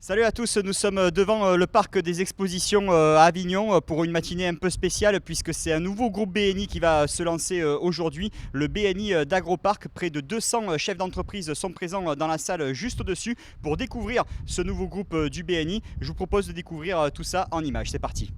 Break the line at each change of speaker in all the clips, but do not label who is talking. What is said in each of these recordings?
Salut à tous, nous sommes devant le parc des expositions à Avignon pour une matinée un peu spéciale puisque c'est un nouveau groupe BNI qui va se lancer aujourd'hui, le BNI d'Agroparc. Près de 200 chefs d'entreprise sont présents dans la salle juste au-dessus pour découvrir ce nouveau groupe du BNI. Je vous propose de découvrir tout ça en images, c'est parti.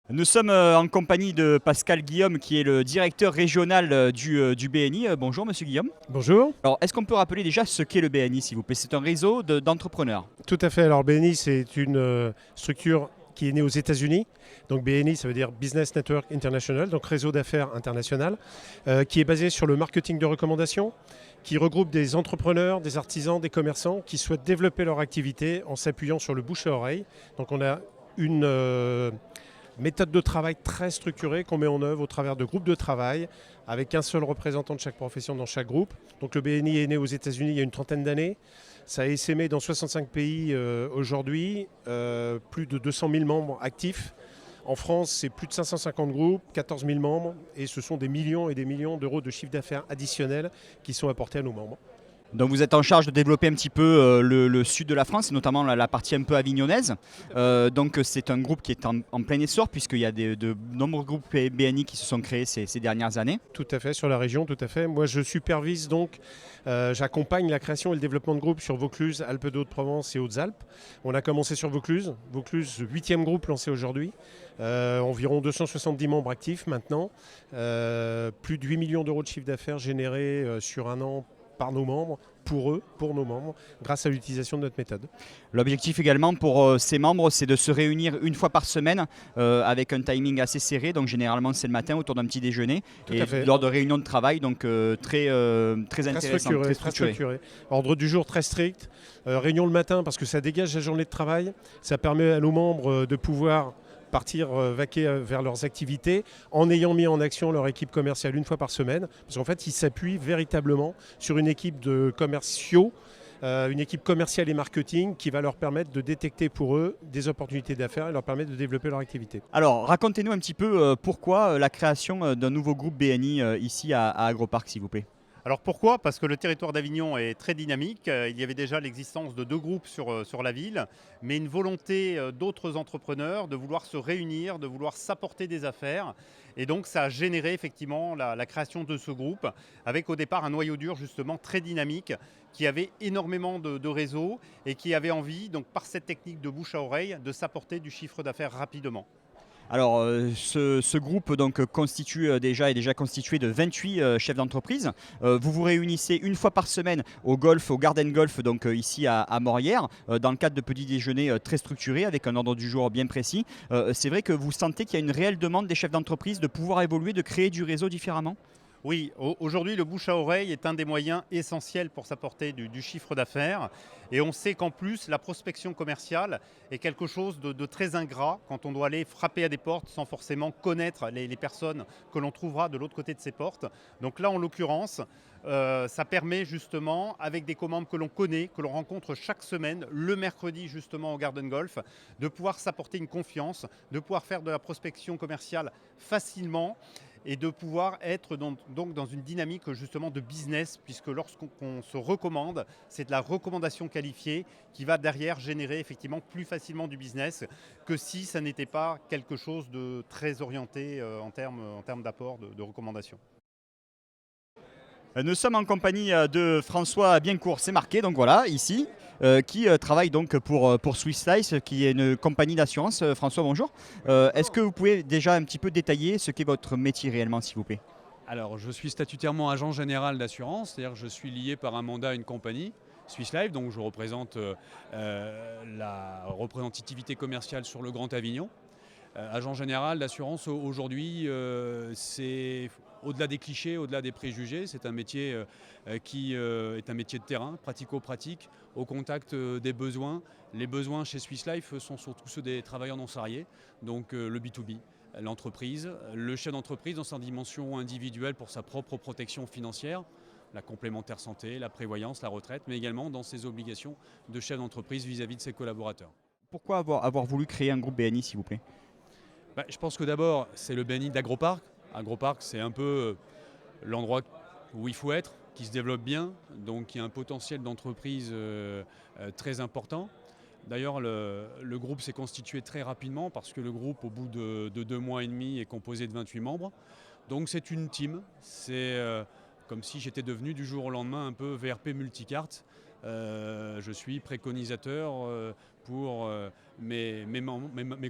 Nous sommes en compagnie de Pascal Guillaume qui est le directeur régional du BNI. Bonjour Monsieur Guillaume.
Bonjour.
Alors est-ce qu'on peut rappeler déjà ce qu'est le BNI s'il vous plaît? C'est un réseau d'entrepreneurs.
Tout à fait. Alors BNI, c'est une structure qui est née aux États-Unis. Donc BNI, ça veut dire Business Network International, donc réseau d'affaires international, qui est basé sur le marketing de recommandation, qui regroupe des entrepreneurs, des artisans, des commerçants qui souhaitent développer leur activité en s'appuyant sur le bouche à oreille. Donc on a une méthode de travail très structurée qu'on met en œuvre au travers de groupes de travail avec un seul représentant de chaque profession dans chaque groupe. Donc le BNI est né aux États-Unis il y a une trentaine d'années. Ça a essaimé dans 65 pays aujourd'hui, plus de 200 000 membres actifs. En France, c'est plus de 550 groupes, 14 000 membres et ce sont des millions et des millions d'euros de chiffre d'affaires additionnels qui sont apportés à nos membres.
Donc vous êtes en charge de développer un petit peu le sud de la France, et notamment la partie un peu avignonnaise. Donc c'est un groupe qui est en plein essor puisqu'il y a de nombreux groupes BNI qui se sont créés ces dernières années.
Tout à fait, sur la région, tout à fait. Moi, je supervise donc, j'accompagne la création et le développement de groupes sur Vaucluse, Alpes de Haute-Provence et Hautes-Alpes. On a commencé sur Vaucluse, 8e groupe lancé aujourd'hui. Environ 270 membres actifs maintenant. Plus de 8 millions d'euros de chiffre d'affaires générés sur un an par nos membres, pour eux, pour nos membres, grâce à l'utilisation de notre méthode.
L'objectif également pour ces membres, c'est de se réunir une fois par semaine avec un timing assez serré. Donc généralement c'est le matin autour d'un petit déjeuner
Tout
et
à fait.
lors de réunions de travail, donc très intéressant, très structuré.
Ordre du jour très strict. Réunion le matin parce que ça dégage la journée de travail. Ça permet à nos membres de pouvoir partir vaquer vers leurs activités en ayant mis en action leur équipe commerciale une fois par semaine. Parce qu'en fait, ils s'appuient véritablement sur une équipe de commerciaux, une équipe commerciale et marketing qui va leur permettre de détecter pour eux des opportunités d'affaires et leur permettre de développer leur activité.
Alors racontez-nous un petit peu pourquoi la création d'un nouveau groupe BNI ici à Agroparc s'il vous plaît.
Alors pourquoi? Parce que le territoire d'Avignon est très dynamique. Il y avait déjà l'existence de deux groupes sur la ville, mais une volonté d'autres entrepreneurs de vouloir se réunir, de vouloir s'apporter des affaires. Et donc ça a généré effectivement la création de ce groupe, avec au départ un noyau dur justement très dynamique, qui avait énormément de réseaux et qui avait envie, donc par cette technique de bouche à oreille, de s'apporter du chiffre d'affaires rapidement.
Alors ce groupe donc, est déjà constitué de 28 chefs d'entreprise. Vous vous réunissez une fois par semaine au golf, au Garden Golf, donc ici à Morières, dans le cadre de petits déjeuners très structurés avec un ordre du jour bien précis. C'est vrai que vous sentez qu'il y a une réelle demande des chefs d'entreprise de pouvoir évoluer, de créer du réseau différemment?
Oui, aujourd'hui, le bouche à oreille est un des moyens essentiels pour s'apporter du chiffre d'affaires. Et on sait qu'en plus, la prospection commerciale est quelque chose de très ingrat quand on doit aller frapper à des portes sans forcément connaître les personnes que l'on trouvera de l'autre côté de ces portes. Donc là, en l'occurrence, ça permet justement, avec des commandes que l'on connaît, que l'on rencontre chaque semaine, le mercredi justement au Garden Golf, de pouvoir s'apporter une confiance, de pouvoir faire de la prospection commerciale facilement et de pouvoir être donc dans une dynamique justement de business, puisque lorsqu'on se recommande, c'est de la recommandation qualifiée qui va derrière générer effectivement plus facilement du business que si ça n'était pas quelque chose de très orienté en termes d'apport de recommandation.
Nous sommes en compagnie de François Biencourt, c'est marqué, donc voilà, ici, qui travaille donc pour Swiss Life, qui est une compagnie d'assurance. François, bonjour. Est-ce que vous pouvez déjà un petit peu détailler ce qu'est votre métier réellement, s'il vous plaît?
Alors, je suis statutairement agent général d'assurance, c'est-à-dire que je suis lié par un mandat à une compagnie, Swiss Life, donc je représente la représentativité commerciale sur le Grand Avignon. Agent général d'assurance aujourd'hui, c'est au-delà des clichés, au-delà des préjugés, c'est un métier qui est un métier de terrain, pratico-pratique, au contact des besoins. Les besoins chez Swiss Life sont surtout ceux des travailleurs non salariés, donc le B2B, l'entreprise, le chef d'entreprise dans sa dimension individuelle pour sa propre protection financière, la complémentaire santé, la prévoyance, la retraite, mais également dans ses obligations de chef d'entreprise vis-à-vis de ses collaborateurs.
Pourquoi avoir voulu créer un groupe BNI, s'il vous plaît?
Je pense que d'abord, c'est le BNI d'Agroparc. Agroparc, c'est un peu l'endroit où il faut être, qui se développe bien, donc il y a un potentiel d'entreprise très important. D'ailleurs, le groupe s'est constitué très rapidement parce que le groupe, au bout de 2 mois et demi, est composé de 28 membres. Donc c'est une team. C'est comme si j'étais devenu du jour au lendemain un peu VRP multicarte. Je suis préconisateur pour mes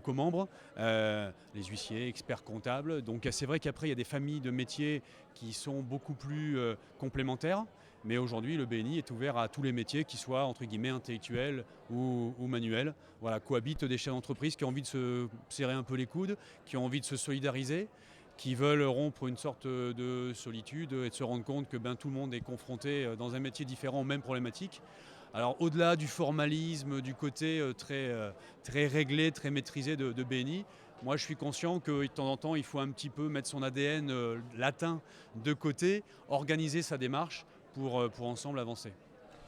co-membres, les huissiers, experts comptables. Donc c'est vrai qu'après, il y a des familles de métiers qui sont beaucoup plus complémentaires. Mais aujourd'hui, le BNI est ouvert à tous les métiers, qu'ils soient entre guillemets intellectuels ou manuels. Voilà, cohabitent des chefs d'entreprise qui ont envie de se serrer un peu les coudes, qui ont envie de se solidariser, qui veulent rompre une sorte de solitude et de se rendre compte que tout le monde est confronté dans un métier différent aux mêmes problématiques. Alors au-delà du formalisme, du côté très réglé, très maîtrisé de BNI, moi je suis conscient que de temps en temps il faut un petit peu mettre son ADN latin de côté, organiser sa démarche pour ensemble avancer.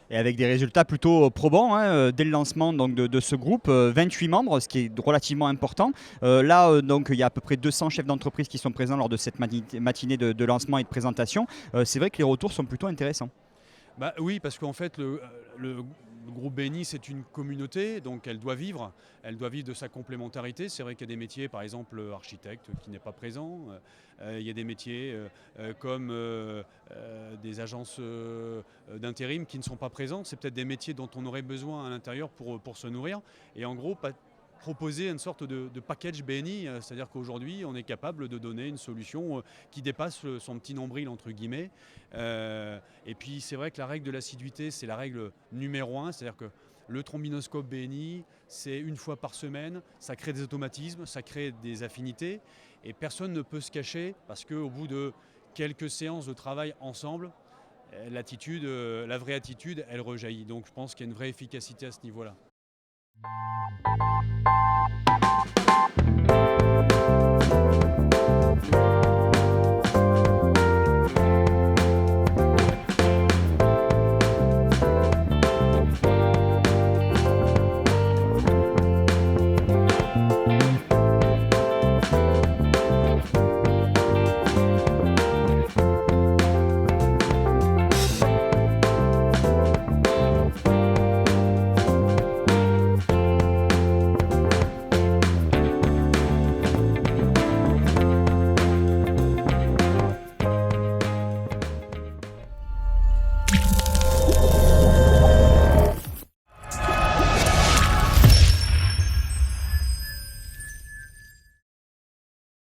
Et avec des résultats plutôt probants dès le lancement donc, de ce groupe, 28 membres, ce qui est relativement important. Là, donc, il y a à peu près 200 chefs d'entreprise qui sont présents lors de cette matinée de lancement et de présentation. C'est vrai que les retours sont plutôt intéressants.
Oui, parce qu'en fait, le groupe BNI, c'est une communauté, donc elle doit vivre de sa complémentarité. C'est vrai qu'il y a des métiers, par exemple architecte qui n'est pas présent. Il y a des métiers comme des agences d'intérim qui ne sont pas présentes. C'est peut-être des métiers dont on aurait besoin à l'intérieur pour se nourrir. Et en gros, proposer une sorte de package BNI, c'est-à-dire qu'aujourd'hui on est capable de donner une solution qui dépasse son petit nombril entre guillemets. Et puis c'est vrai que la règle de l'assiduité, c'est la règle numéro 1, c'est-à-dire que le trombinoscope BNI, c'est une fois par semaine, ça crée des automatismes, ça crée des affinités et personne ne peut se cacher parce qu'au bout de quelques séances de travail ensemble, la vraie attitude, elle rejaillit. Donc je pense qu'il y a une vraie efficacité à ce niveau-là.